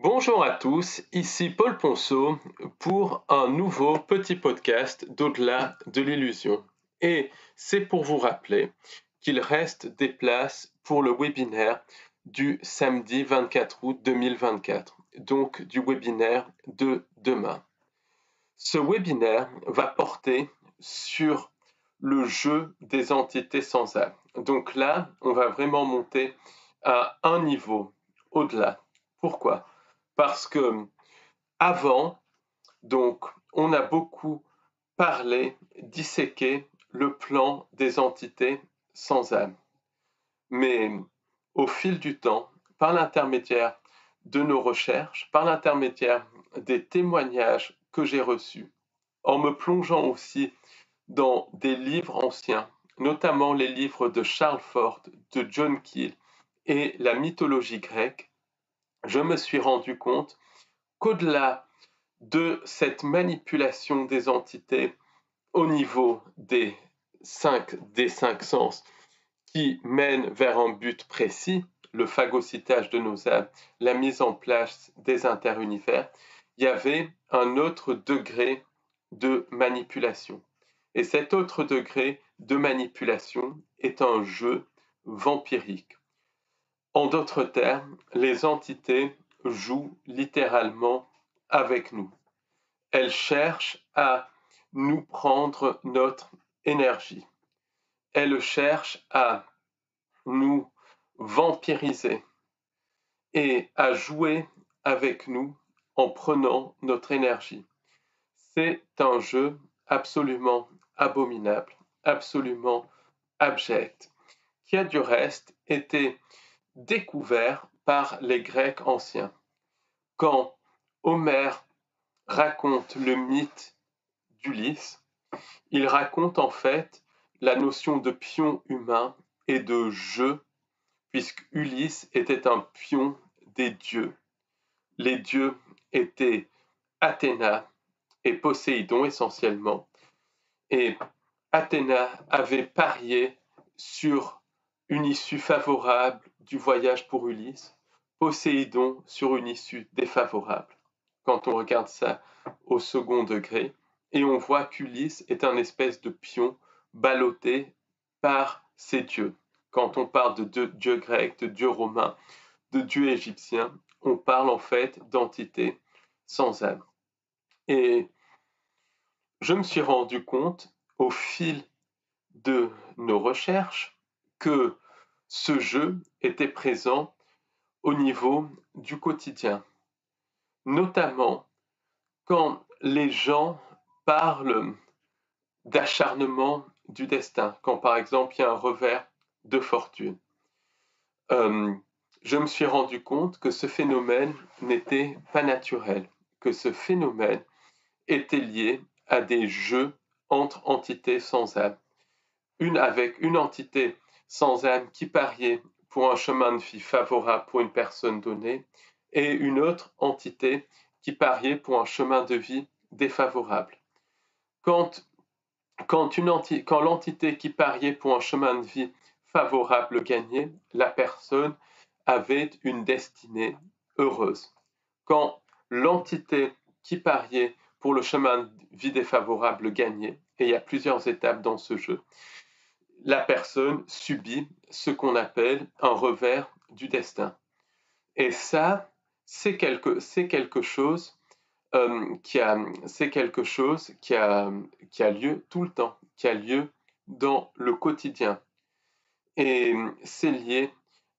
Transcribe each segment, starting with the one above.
Bonjour à tous, ici Paul Ponceau pour un nouveau petit podcast d'Au-delà de l'illusion. Et c'est pour vous rappeler qu'il reste des places pour le webinaire du samedi 24 août 2024, donc du webinaire de demain. Ce webinaire va porter sur le jeu des entités sans âme. Donc là, on va vraiment monter à un niveau au-delà. Pourquoi? Parce que avant, donc, on a beaucoup parlé, disséqué le plan des entités sans âme. Mais au fil du temps, par l'intermédiaire de nos recherches, par l'intermédiaire des témoignages que j'ai reçus, en me plongeant aussi dans des livres anciens, notamment les livres de Charles Fort, de John Keel et la mythologie grecque, je me suis rendu compte qu'au-delà de cette manipulation des entités au niveau des cinq sens qui mènent vers un but précis, le phagocytage de nos âmes, la mise en place des interunivers, il y avait un autre degré de manipulation. Et cet autre degré de manipulation est un jeu vampirique. En d'autres termes, les entités jouent littéralement avec nous. Elles cherchent à nous prendre notre énergie. Elles cherchent à nous vampiriser et à jouer avec nous en prenant notre énergie. C'est un jeu absolument abominable, absolument abject, qui a du reste été découvert par les Grecs anciens. Quand Homère raconte le mythe d'Ulysse, il raconte en fait la notion de pion humain et de jeu, puisque Ulysse était un pion des dieux. Les dieux étaient Athéna et Poséidon essentiellement, et Athéna avait parié sur une issue favorable du voyage pour Ulysse, Poséidon sur une issue défavorable. Quand on regarde ça au second degré, et on voit qu'Ulysse est un espèce de pion ballotté par ses dieux. Quand on parle de dieux grecs, de dieux romains, de dieux égyptiens, on parle en fait d'entités sans âme. Et je me suis rendu compte au fil de nos recherches que ce jeu était présent au niveau du quotidien, notamment quand les gens parlent d'acharnement du destin, quand par exemple il y a un revers de fortune. Je me suis rendu compte que ce phénomène n'était pas naturel, que ce phénomène était lié à des jeux entre entités sans âme. Avec une entité sans âme qui pariait pour un chemin de vie favorable pour une personne donnée et une autre entité qui pariait pour un chemin de vie défavorable. Quand l'entité qui pariait pour un chemin de vie favorable gagnait, la personne avait une destinée heureuse. Quand l'entité qui pariait pour le chemin de vie défavorable gagnait, et il y a plusieurs étapes dans ce jeu, la personne subit ce qu'on appelle un revers du destin. Et ça, c'est quelque chose qui a lieu tout le temps, qui a lieu dans le quotidien. Et c'est lié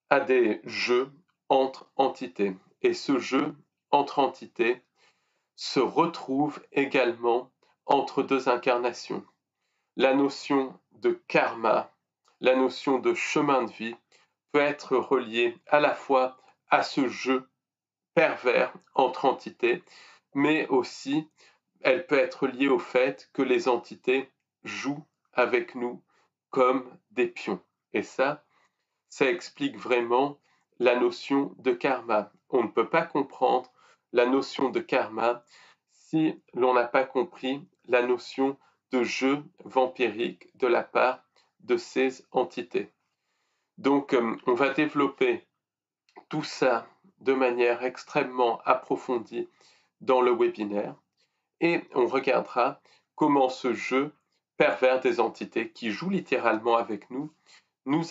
à des jeux entre entités. Et ce jeu entre entités se retrouve également entre deux incarnations. La notion de karma, la notion de chemin de vie peut être reliée à la fois à ce jeu pervers entre entités, mais aussi elle peut être liée au fait que les entités jouent avec nous comme des pions. Et ça explique vraiment la notion de karma. On ne peut pas comprendre la notion de karma si l'on n'a pas compris la notion de jeu vampirique de la part de ces entités. Donc, on va développer tout ça de manière extrêmement approfondie dans le webinaire et on regardera comment ce jeu pervers des entités qui jouent littéralement avec nous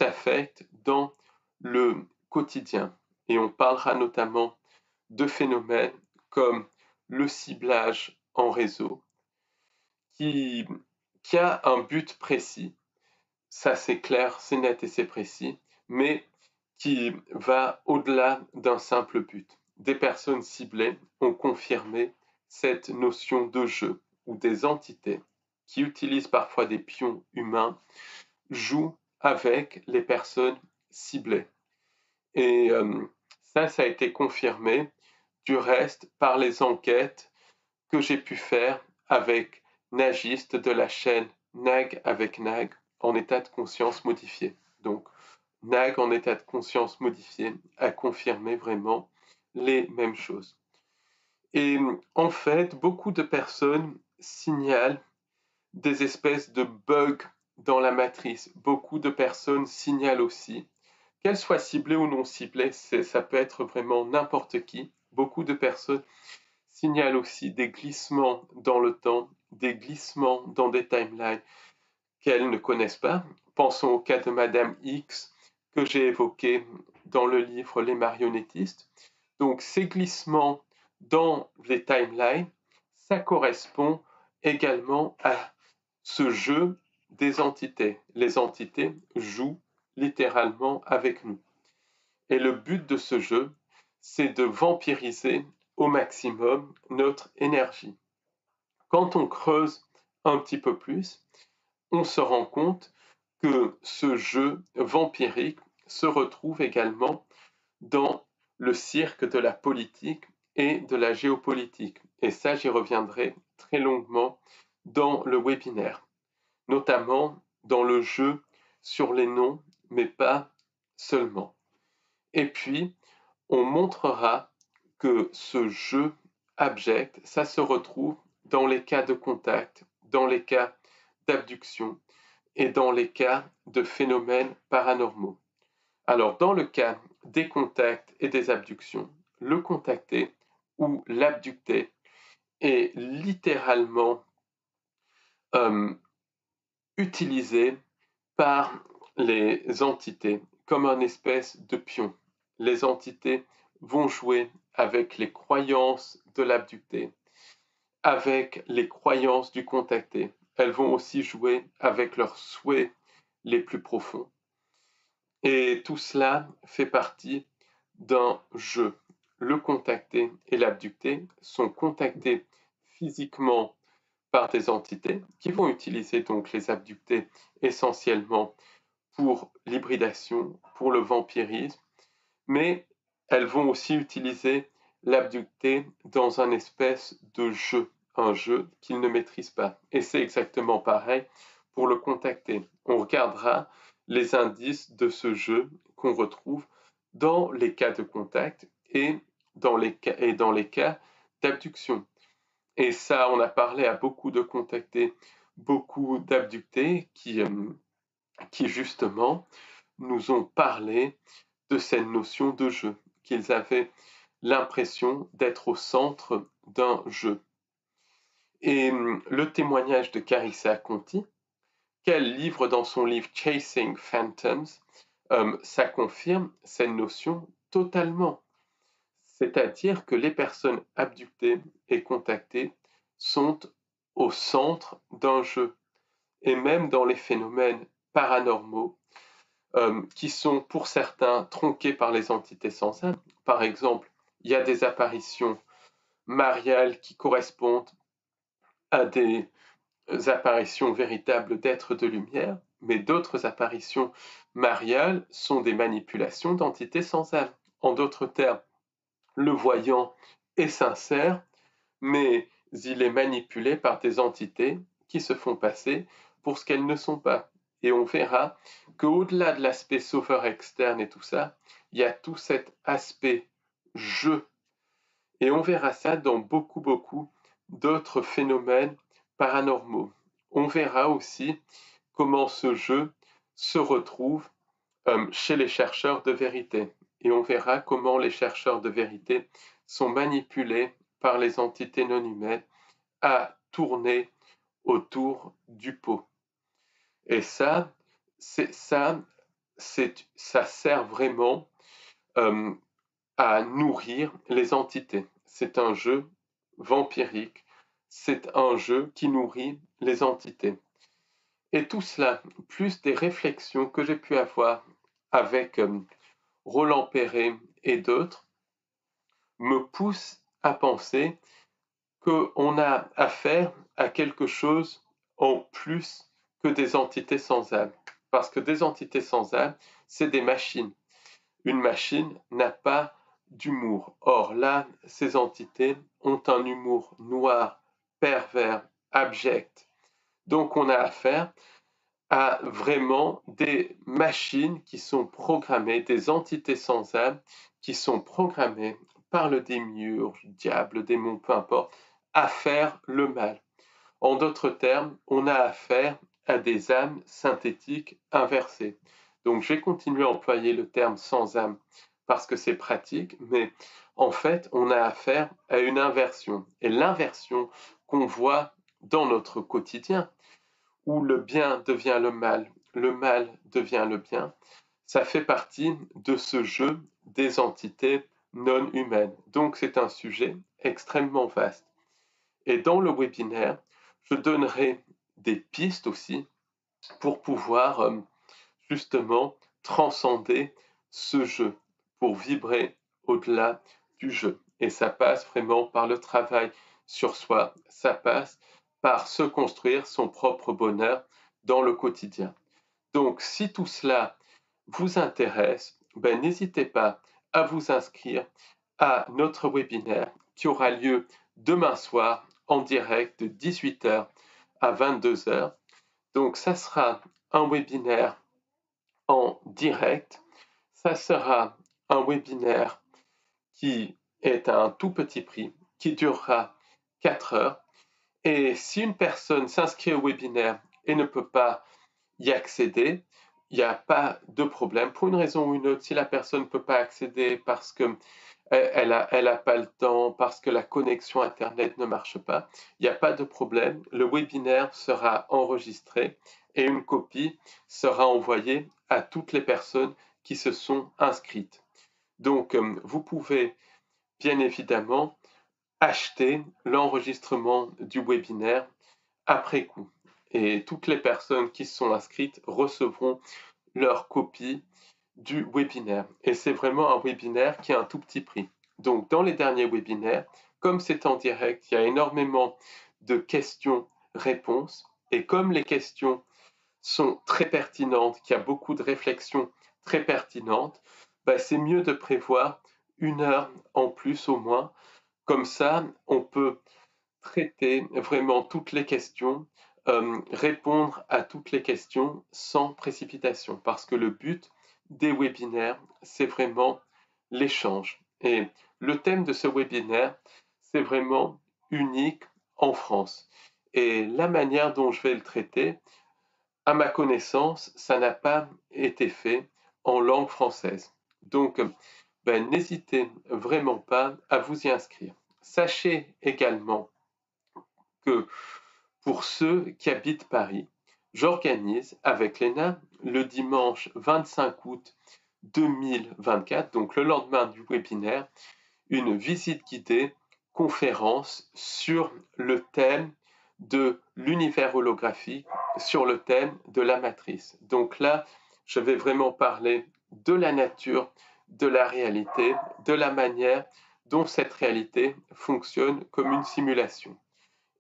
affecte dans le quotidien. Et on parlera notamment de phénomènes comme le ciblage en réseau qui a un but précis. Ça, c'est clair, c'est net et c'est précis, mais qui va au-delà d'un simple but. Des personnes ciblées ont confirmé cette notion de jeu où des entités qui utilisent parfois des pions humains jouent avec les personnes ciblées. Et ça a été confirmé du reste par les enquêtes que j'ai pu faire avec nagistes de la chaîne Nag avec Nag en état de conscience modifié. Donc, Nag en état de conscience modifié a confirmé vraiment les mêmes choses. Et en fait, beaucoup de personnes signalent des espèces de bugs dans la matrice. Beaucoup de personnes signalent aussi, qu'elles soient ciblées ou non ciblées, ça peut être vraiment n'importe qui. Beaucoup de personnes signalent aussi des glissements dans le temps, des glissements dans des timelines qu'elles ne connaissent pas. Pensons au cas de Madame X que j'ai évoqué dans le livre Les marionnettistes. Donc ces glissements dans les timelines, ça correspond également à ce jeu des entités. Les entités jouent littéralement avec nous. Et le but de ce jeu, c'est de vampiriser au maximum notre énergie. Quand on creuse un petit peu plus, on se rend compte que ce jeu vampirique se retrouve également dans le cirque de la politique et de la géopolitique. Et ça, j'y reviendrai très longuement dans le webinaire, notamment dans le jeu sur les noms, mais pas seulement. Et puis, on montrera que ce jeu abject, ça se retrouve dans les cas de contact, dans les cas d'abduction et dans les cas de phénomènes paranormaux. Alors, dans le cas des contacts et des abductions, le contacté ou l'abducté est littéralement utilisé par les entités comme un espèce de pion. Les entités vont jouer avec les croyances de l'abducté, avec les croyances du contacté. Elles vont aussi jouer avec leurs souhaits les plus profonds. Et tout cela fait partie d'un jeu. Le contacté et l'abducté sont contactés physiquement par des entités qui vont utiliser donc les abductés essentiellement pour l'hybridation, pour le vampirisme, mais elles vont aussi utiliser l'abducté dans un espèce de jeu, un jeu qu'ils ne maîtrisent pas. Et c'est exactement pareil pour le contacté. On regardera les indices de ce jeu qu'on retrouve dans les cas de contact et dans les cas d'abduction. Et ça, on a parlé à beaucoup de contactés, beaucoup d'abductés qui justement nous ont parlé de cette notion de jeu, qu'ils avaient l'impression d'être au centre d'un jeu. Et le témoignage de Carissa Conti, qu'elle livre dans son livre Chasing Phantoms, ça confirme cette notion totalement. C'est-à-dire que les personnes abductées et contactées sont au centre d'un jeu. Et même dans les phénomènes paranormaux, qui sont pour certains tronqués par les entités sensibles. Par exemple, il y a des apparitions mariales qui correspondent à des apparitions véritables d'êtres de lumière, mais d'autres apparitions mariales sont des manipulations d'entités sensibles. En d'autres termes, le voyant est sincère, mais il est manipulé par des entités qui se font passer pour ce qu'elles ne sont pas. Et on verra qu'au-delà de l'aspect sauveur externe et tout ça, il y a tout cet aspect jeu. Et on verra ça dans beaucoup d'autres phénomènes paranormaux. On verra aussi comment ce jeu se retrouve chez les chercheurs de vérité. et on verra comment les chercheurs de vérité sont manipulés par les entités non humaines à tourner autour du pot. Et ça sert vraiment à nourrir les entités. C'est un jeu vampirique, c'est un jeu qui nourrit les entités. Et tout cela, plus des réflexions que j'ai pu avoir avec Roland Perret et d'autres, me poussent à penser qu'on a affaire à quelque chose en plus que des entités sans âme. Parce que des entités sans âme, c'est des machines. Une machine n'a pas d'humour. Or là, ces entités ont un humour noir, pervers, abject. Donc on a affaire à vraiment des machines qui sont programmées, des entités sans âme qui sont programmées par le démiurge, diable, démon, peu importe, à faire le mal. En d'autres termes, on a affaire à des âmes synthétiques inversées. Donc j'ai continué à employer le terme sans âme parce que c'est pratique, mais en fait, on a affaire à une inversion. Et l'inversion qu'on voit dans notre quotidien, où le bien devient le mal devient le bien, ça fait partie de ce jeu des entités non humaines. Donc c'est un sujet extrêmement vaste. Et dans le webinaire, je donnerai des pistes aussi pour pouvoir justement transcender ce jeu, pour vibrer au-delà du jeu. Et ça passe vraiment par le travail sur soi, ça passe par se construire son propre bonheur dans le quotidien. Donc si tout cela vous intéresse, n'hésitez pas à vous inscrire à notre webinaire qui aura lieu demain soir en direct de 18h à 22h. Donc ça sera un webinaire en direct. Ça sera un webinaire qui est à un tout petit prix, qui durera 4 heures. Et si une personne s'inscrit au webinaire et ne peut pas y accéder, il n'y a pas de problème. Pour une raison ou une autre, si la personne ne peut pas accéder parce que elle a pas le temps, parce que la connexion Internet ne marche pas, il n'y a pas de problème. Le webinaire sera enregistré et une copie sera envoyée à toutes les personnes qui se sont inscrites. Donc, vous pouvez bien évidemment acheter l'enregistrement du webinaire après coup. Et toutes les personnes qui se sont inscrites recevront leur copie du webinaire. Et c'est vraiment un webinaire qui a un tout petit prix. Donc, dans les derniers webinaires, comme c'est en direct, il y a énormément de questions-réponses. Et comme les questions sont très pertinentes, qu'il y a beaucoup de réflexions très pertinentes, c'est mieux de prévoir 1 heure en plus au moins. Comme ça, on peut traiter vraiment toutes les questions, répondre à toutes les questions sans précipitation. Parce que le but des webinaires, c'est vraiment l'échange. Et le thème de ce webinaire, c'est vraiment unique en France. Et la manière dont je vais le traiter, à ma connaissance, ça n'a pas été fait en langue française. Donc, n'hésitez vraiment pas à vous y inscrire. Sachez également que pour ceux qui habitent Paris, j'organise avec Léna le dimanche 25 août 2024, donc le lendemain du webinaire, une visite guidée conférence sur le thème de l'univers holographique, sur le thème de la matrice. Donc là, je vais vraiment parler de la nature, de la réalité, de la manière dont cette réalité fonctionne comme une simulation.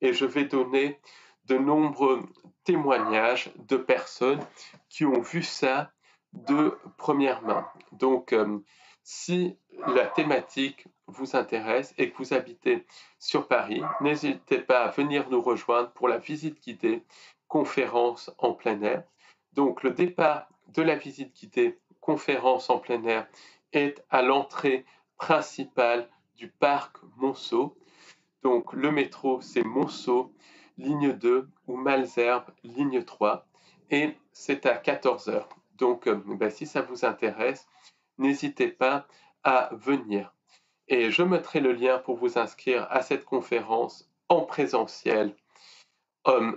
Et je vais donner de nombreux témoignages de personnes qui ont vu ça de première main. Donc, si la thématique vous intéresse et que vous habitez sur Paris, n'hésitez pas à venir nous rejoindre pour la visite guidée conférence en plein air. Donc, le départ de la visite guidée conférence en plein air est à l'entrée principale du parc Monceau. Donc, le métro, c'est Monceau, ligne 2, ou Malesherbes, ligne 3, et c'est à 14h. Donc, si ça vous intéresse, n'hésitez pas à venir. Et je mettrai le lien pour vous inscrire à cette conférence en présentiel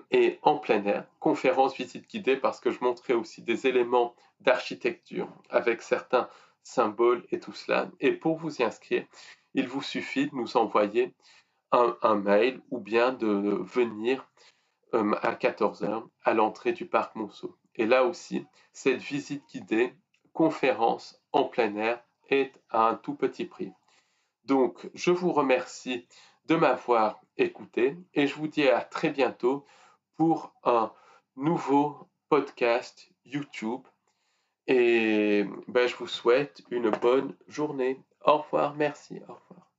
et en plein air, conférence visite guidée, parce que je montrerai aussi des éléments d'architecture avec certains symboles et tout cela. Et pour vous y inscrire, il vous suffit de nous envoyer un mail ou bien de venir à 14 heures à l'entrée du parc Monceau. Et là aussi, cette visite guidée, conférence en plein air, est à un tout petit prix. Donc, je vous remercie de m'avoir écouté et je vous dis à très bientôt pour un nouveau podcast YouTube. Et je vous souhaite une bonne journée. Au revoir, merci, au revoir.